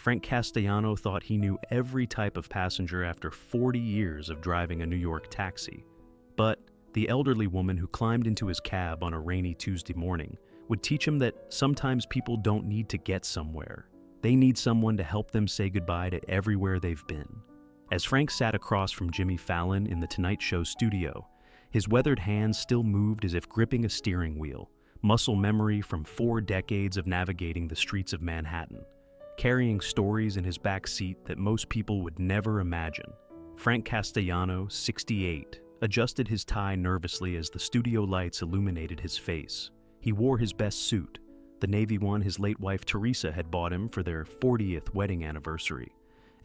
Frank Castellano thought he knew every type of passenger after 40 years of driving a New York taxi. But the elderly woman who climbed into his cab on a rainy Tuesday morning would teach him that sometimes people don't need to get somewhere. They need someone to help them say goodbye to everywhere they've been. As Frank sat across from Jimmy Fallon in the Tonight Show studio, his weathered hands still moved as if gripping a steering wheel, muscle memory from 4 decades of navigating the streets of Manhattan, carrying stories in his back seat that most people would never imagine. Frank Castellano, 68, adjusted his tie nervously as the studio lights illuminated his face. He wore his best suit, the navy one his late wife Teresa had bought him for their 40th wedding anniversary,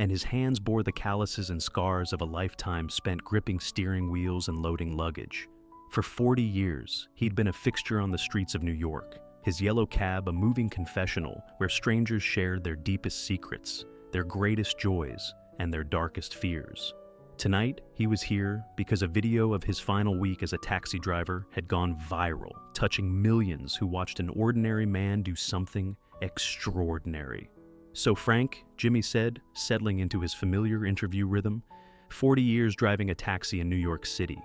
and his hands bore the calluses and scars of a lifetime spent gripping steering wheels and loading luggage. For 40 years, he'd been a fixture on the streets of New York, his yellow cab a moving confessional where strangers shared their deepest secrets, their greatest joys, and their darkest fears. Tonight, he was here because a video of his final week as a taxi driver had gone viral, touching millions who watched an ordinary man do something extraordinary. "So Frank," Jimmy said, settling into his familiar interview rhythm, 40 years driving a taxi in New York City.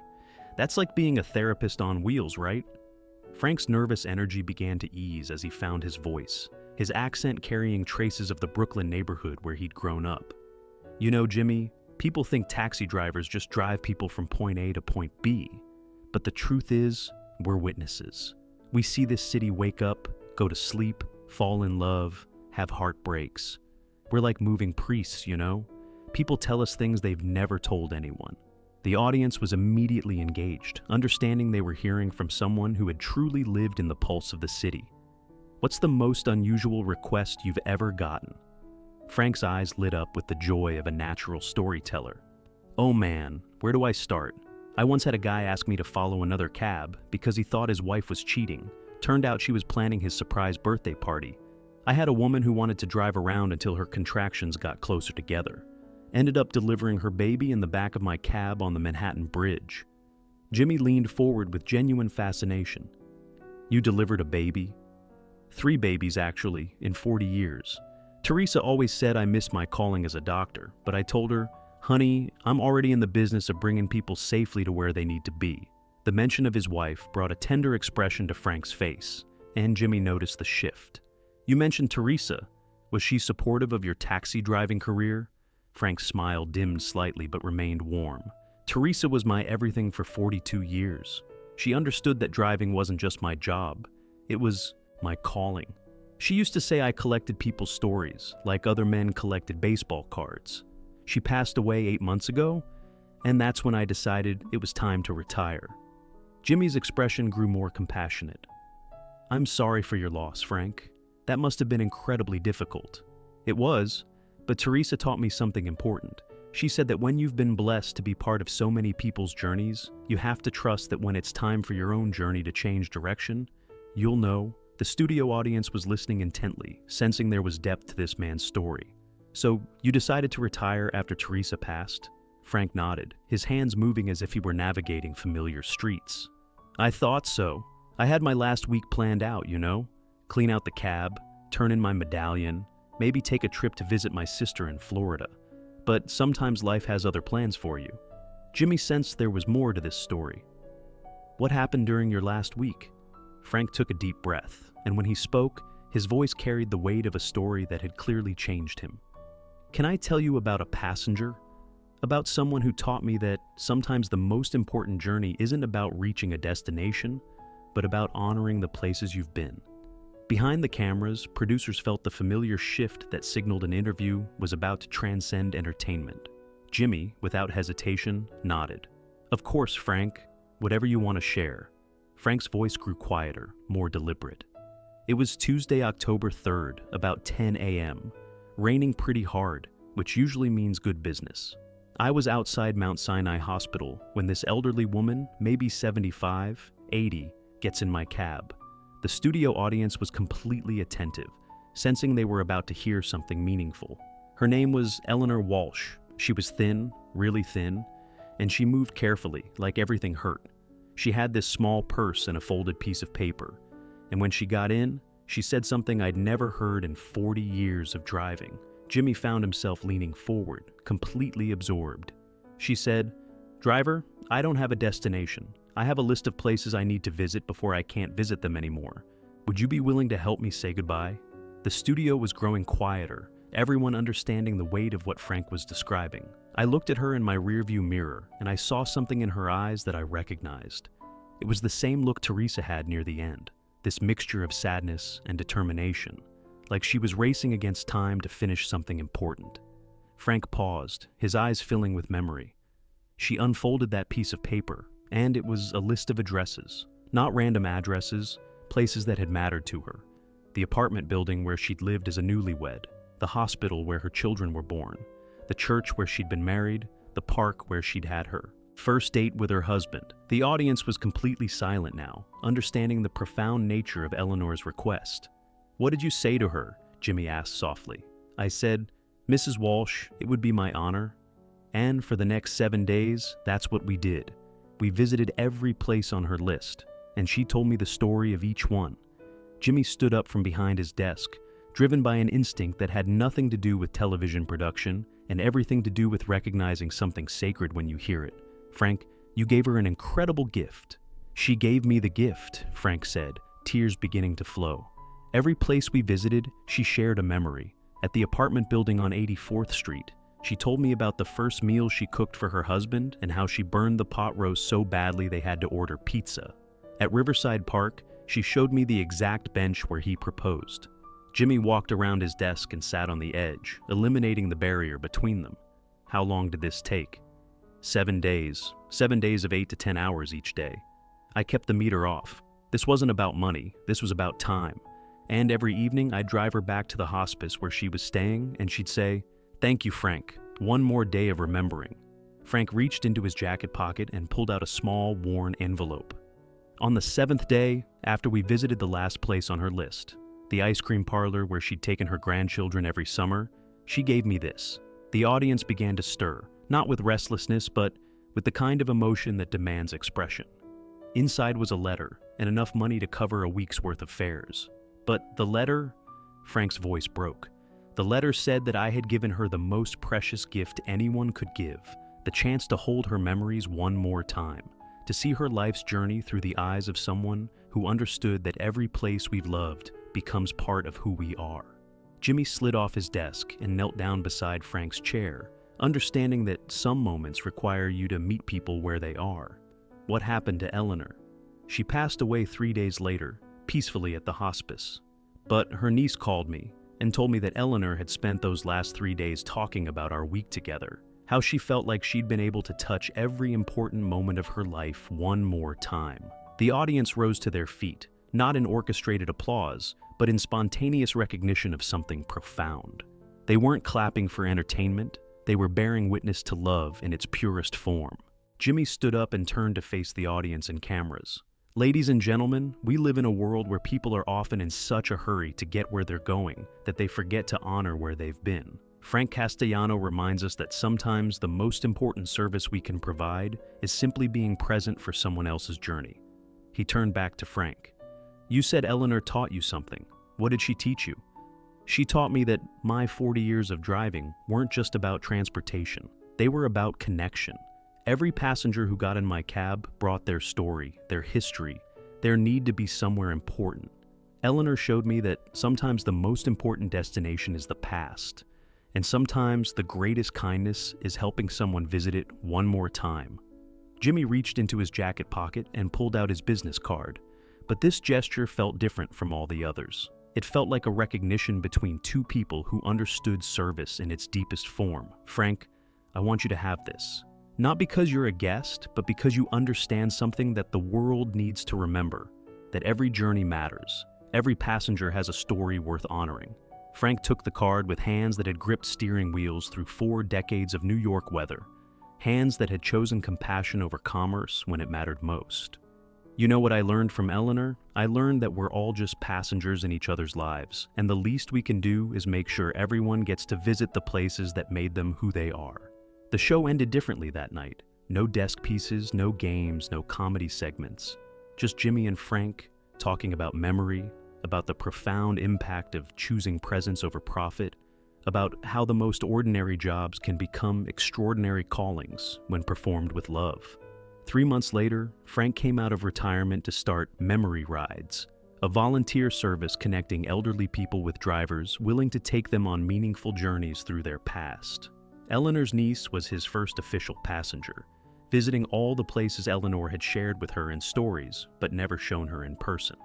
That's like being a therapist on wheels, right? Frank's nervous energy began to ease as he found his voice, his accent carrying traces of the Brooklyn neighborhood where he'd grown up. "You know, Jimmy, people think taxi drivers just drive people from point A to point B, but the truth is, we're witnesses. We see this city wake up, go to sleep, fall in love, have heartbreaks. We're like moving priests, you know? People tell us things they've never told anyone." The audience was immediately engaged, understanding they were hearing from someone who had truly lived in the pulse of the city. "What's the most unusual request you've ever gotten?" Frank's eyes lit up with the joy of a natural storyteller. "Oh man, where do I start? I once had a guy ask me to follow another cab because he thought his wife was cheating. Turned out she was planning his surprise birthday party. I had a woman who wanted to drive around until her contractions got closer together. Ended up delivering her baby in the back of my cab on the Manhattan Bridge." Jimmy leaned forward with genuine fascination. "You delivered a baby?" "3 babies, actually, in 40 years. Teresa always said I missed my calling as a doctor, but I told her, 'Honey, I'm already in the business of bringing people safely to where they need to be.'" The mention of his wife brought a tender expression to Frank's face, and Jimmy noticed the shift. "You mentioned Teresa. Was she supportive of your taxi driving career?" Frank's smile dimmed slightly but remained warm. "Teresa was my everything for 42 years. She understood that driving wasn't just my job. It was my calling. She used to say I collected people's stories, like other men collected baseball cards. She passed away 8 months ago, and that's when I decided it was time to retire." Jimmy's expression grew more compassionate. "I'm sorry for your loss, Frank. That must have been incredibly difficult." "It was. But Teresa taught me something important. She said that when you've been blessed to be part of so many people's journeys, you have to trust that when it's time for your own journey to change direction, you'll know." The studio audience was listening intently, sensing there was depth to this man's story. "So, you decided to retire after Teresa passed?" Frank nodded, his hands moving as if he were navigating familiar streets. "I thought so. I had my last week planned out, you know? Clean out the cab, turn in my medallion, maybe take a trip to visit my sister in Florida. But sometimes life has other plans for you." Jimmy sensed there was more to this story. "What happened during your last week?" Frank took a deep breath, and when he spoke, his voice carried the weight of a story that had clearly changed him. "Can I tell you about a passenger? About someone who taught me that sometimes the most important journey isn't about reaching a destination, but about honoring the places you've been." Behind the cameras, producers felt the familiar shift that signaled an interview was about to transcend entertainment. Jimmy, without hesitation, nodded. "Of course, Frank. Whatever you want to share." Frank's voice grew quieter, more deliberate. It was Tuesday, October 3rd, about 10 a.m., raining pretty hard, which usually means good business. I was outside Mount Sinai Hospital when this elderly woman, maybe 75, 80, gets in my cab. The studio audience was completely attentive, sensing they were about to hear something meaningful. Her name was Eleanor Walsh. She was thin, really thin, and she moved carefully, like everything hurt. She had this small purse and a folded piece of paper, and when she got in, she said something I'd never heard in 40 years of driving. Jimmy found himself leaning forward, completely absorbed. She said, "Driver, I don't have a destination. I have a list of places I need to visit before I can't visit them anymore. Would you be willing to help me say goodbye?" The studio was growing quieter, everyone understanding the weight of what Frank was describing. I looked at her in my rearview mirror, and I saw something in her eyes that I recognized. It was the same look Teresa had near the end, this mixture of sadness and determination, like she was racing against time to finish something important. Frank paused, his eyes filling with memory. She unfolded that piece of paper, and it was a list of addresses, not random addresses, places that had mattered to her. The apartment building where she'd lived as a newlywed, the hospital where her children were born, the church where she'd been married, the park where she'd had her first date with her husband. The audience was completely silent now, understanding the profound nature of Eleanor's request. "What did you say to her?" Jimmy asked softly. I said, "Mrs. Walsh, it would be my honor." And for the next 7 days, that's what we did. We visited every place on her list, and she told me the story of each one. Jimmy stood up from behind his desk, driven by an instinct that had nothing to do with television production and everything to do with recognizing something sacred when you hear it. "Frank, you gave her an incredible gift." "She gave me the gift," Frank said, tears beginning to flow. "Every place we visited, she shared a memory. At the apartment building on 84th Street, she told me about the first meal she cooked for her husband and how she burned the pot roast so badly they had to order pizza. At Riverside Park, she showed me the exact bench where he proposed." Jimmy walked around his desk and sat on the edge, eliminating the barrier between them. How long did this take? 7 days. 7 days of 8 to 10 hours each day. I kept the meter off. This wasn't about money, this was about time. And every evening I'd drive her back to the hospice where she was staying, and she'd say, "Thank you, Frank. One more day of remembering." Frank reached into his jacket pocket and pulled out a small, worn envelope. On the 7th day, after we visited the last place on her list, the ice cream parlor where she'd taken her grandchildren every summer, she gave me this. The audience began to stir, not with restlessness, but with the kind of emotion that demands expression. Inside was a letter, and enough money to cover a week's worth of fares. But the letter, Frank's voice broke. The letter said that I had given her the most precious gift anyone could give, the chance to hold her memories one more time, to see her life's journey through the eyes of someone who understood that every place we've loved becomes part of who we are. Jimmy slid off his desk and knelt down beside Frank's chair, understanding that some moments require you to meet people where they are. What happened to Eleanor? She passed away 3 days later, peacefully at the hospice. But her niece called me and told me that Eleanor had spent those last 3 days talking about our week together, how she felt like she'd been able to touch every important moment of her life one more time. The audience rose to their feet, not in orchestrated applause, but in spontaneous recognition of something profound. They weren't clapping for entertainment, they were bearing witness to love in its purest form. Jimmy stood up and turned to face the audience and cameras. "Ladies and gentlemen, we live in a world where people are often in such a hurry to get where they're going that they forget to honor where they've been. Frank Castellano reminds us that sometimes the most important service we can provide is simply being present for someone else's journey." He turned back to Frank. "You said Eleanor taught you something. What did she teach you?" "She taught me that my 40 years of driving weren't just about transportation. They were about connection. Every passenger who got in my cab brought their story, their history, their need to be somewhere important. Eleanor showed me that sometimes the most important destination is the past, and sometimes the greatest kindness is helping someone visit it one more time." Jimmy reached into his jacket pocket and pulled out his business card, but this gesture felt different from all the others. It felt like a recognition between two people who understood service in its deepest form. "Frank, I want you to have this. Not because you're a guest, but because you understand something that the world needs to remember, that every journey matters. Every passenger has a story worth honoring." Frank took the card with hands that had gripped steering wheels through 4 decades of New York weather, hands that had chosen compassion over commerce when it mattered most. "You know what I learned from Eleanor? I learned that we're all just passengers in each other's lives, and the least we can do is make sure everyone gets to visit the places that made them who they are." The show ended differently that night. No desk pieces, no games, no comedy segments. Just Jimmy and Frank talking about memory, about the profound impact of choosing presence over profit, about how the most ordinary jobs can become extraordinary callings when performed with love. 3 months later, Frank came out of retirement to start Memory Rides, a volunteer service connecting elderly people with drivers willing to take them on meaningful journeys through their past. Eleanor's niece was his first official passenger, visiting all the places Eleanor had shared with her in stories but never shown her in person.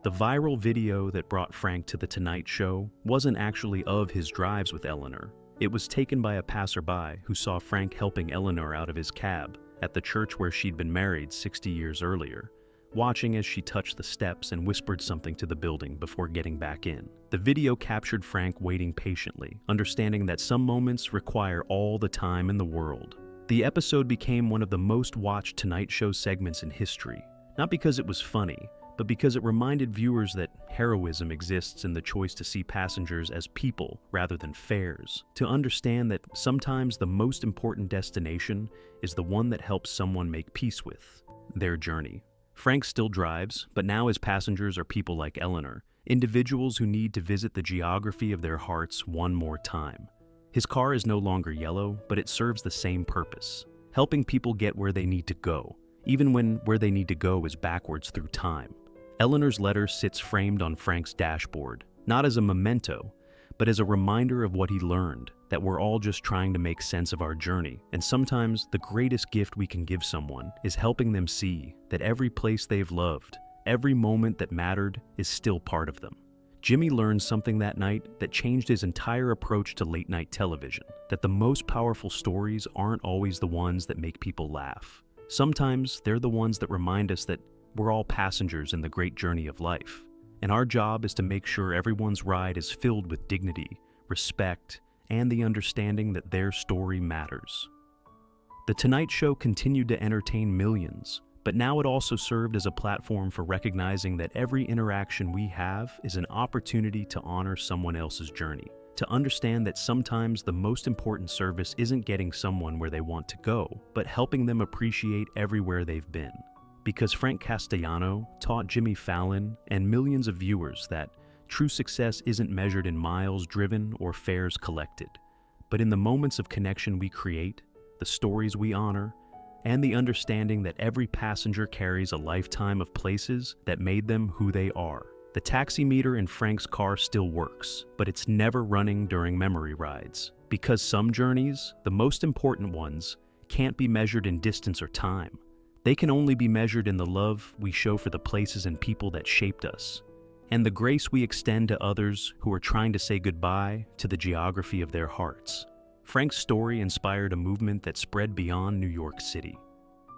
The viral video that brought Frank to The Tonight Show wasn't actually of his drives with Eleanor. It was taken by a passerby who saw Frank helping Eleanor out of his cab at the church where she'd been married 60 years earlier, watching as she touched the steps and whispered something to the building before getting back in. The video captured Frank waiting patiently, understanding that some moments require all the time in the world. The episode became one of the most watched Tonight Show segments in history, not because it was funny, but because it reminded viewers that heroism exists in the choice to see passengers as people rather than fares, to understand that sometimes the most important destination is the one that helps someone make peace with their journey. Frank still drives, but now his passengers are people like Eleanor, individuals who need to visit the geography of their hearts one more time. His car is no longer yellow, but it serves the same purpose, helping people get where they need to go, even when where they need to go is backwards through time. Eleanor's letter sits framed on Frank's dashboard, not as a memento, but as a reminder of what he learned, that we're all just trying to make sense of our journey, and sometimes the greatest gift we can give someone is helping them see that every place they've loved, every moment that mattered, is still part of them. Jimmy learned something that night that changed his entire approach to late-night television, that the most powerful stories aren't always the ones that make people laugh. Sometimes they're the ones that remind us that we're all passengers in the great journey of life, and our job is to make sure everyone's ride is filled with dignity, respect, and the understanding that their story matters. The Tonight Show continued to entertain millions, but now it also served as a platform for recognizing that every interaction we have is an opportunity to honor someone else's journey, to understand that sometimes the most important service isn't getting someone where they want to go, but helping them appreciate everywhere they've been. Because Frank Castellano taught Jimmy Fallon and millions of viewers that true success isn't measured in miles driven or fares collected, but in the moments of connection we create, the stories we honor, and the understanding that every passenger carries a lifetime of places that made them who they are. The taxi meter in Frank's car still works, but it's never running during memory rides, because some journeys, the most important ones, can't be measured in distance or time. They can only be measured in the love we show for the places and people that shaped us, and the grace we extend to others who are trying to say goodbye to the geography of their hearts. Frank's story inspired a movement that spread beyond New York City.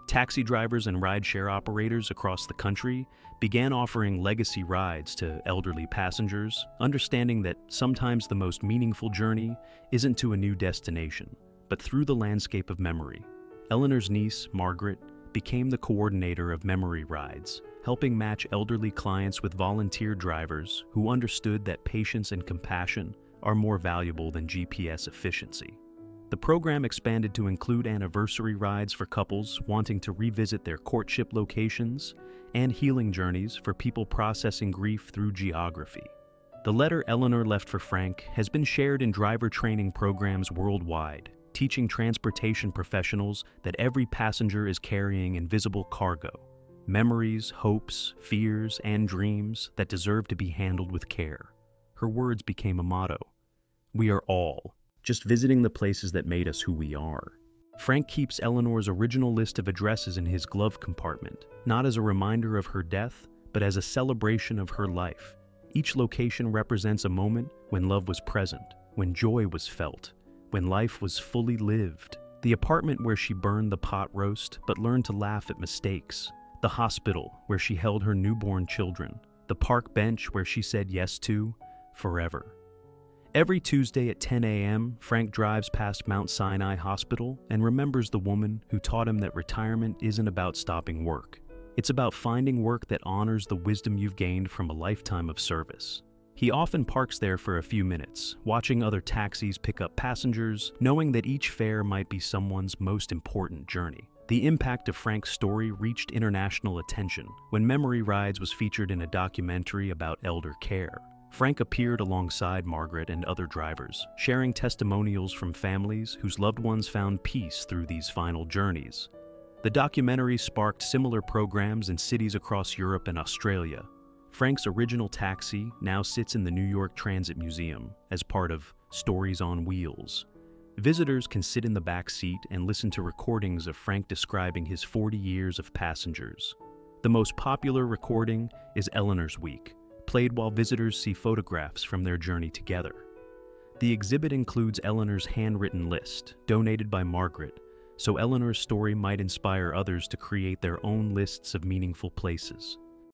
Taxi drivers and rideshare operators across the country began offering legacy rides to elderly passengers, understanding that sometimes the most meaningful journey isn't to a new destination, but through the landscape of memory. Eleanor's niece, Margaret, became the coordinator of Memory Rides, helping match elderly clients with volunteer drivers who understood that patience and compassion are more valuable than GPS efficiency. The program expanded to include anniversary rides for couples wanting to revisit their courtship locations and healing journeys for people processing grief through geography. The letter Eleanor left for Frank has been shared in driver training programs worldwide, teaching transportation professionals that every passenger is carrying invisible cargo, memories, hopes, fears, and dreams that deserve to be handled with care. Her words became a motto. We are all just visiting the places that made us who we are. Frank keeps Eleanor's original list of addresses in his glove compartment, not as a reminder of her death, but as a celebration of her life. Each location represents a moment when love was present, when joy was felt, when life was fully lived. The apartment where she burned the pot roast but learned to laugh at mistakes. The hospital where she held her newborn children. The park bench where she said yes to forever. Every Tuesday at 10 a.m., Frank drives past Mount Sinai Hospital and remembers the woman who taught him that retirement isn't about stopping work. It's about finding work that honors the wisdom you've gained from a lifetime of service. He often parks there for a few minutes, watching other taxis pick up passengers, knowing that each fare might be someone's most important journey. The impact of Frank's story reached international attention when Memory Rides was featured in a documentary about elder care. Frank appeared alongside Margaret and other drivers, sharing testimonials from families whose loved ones found peace through these final journeys. The documentary sparked similar programs in cities across Europe and Australia. Frank's original taxi now sits in the New York Transit Museum as part of Stories on Wheels. Visitors can sit in the back seat and listen to recordings of Frank describing his 40 years of passengers. The most popular recording is Eleanor's Week, played while visitors see photographs from their journey together. The exhibit includes Eleanor's handwritten list, donated by Margaret, so Eleanor's story might inspire others to create their own lists of meaningful places.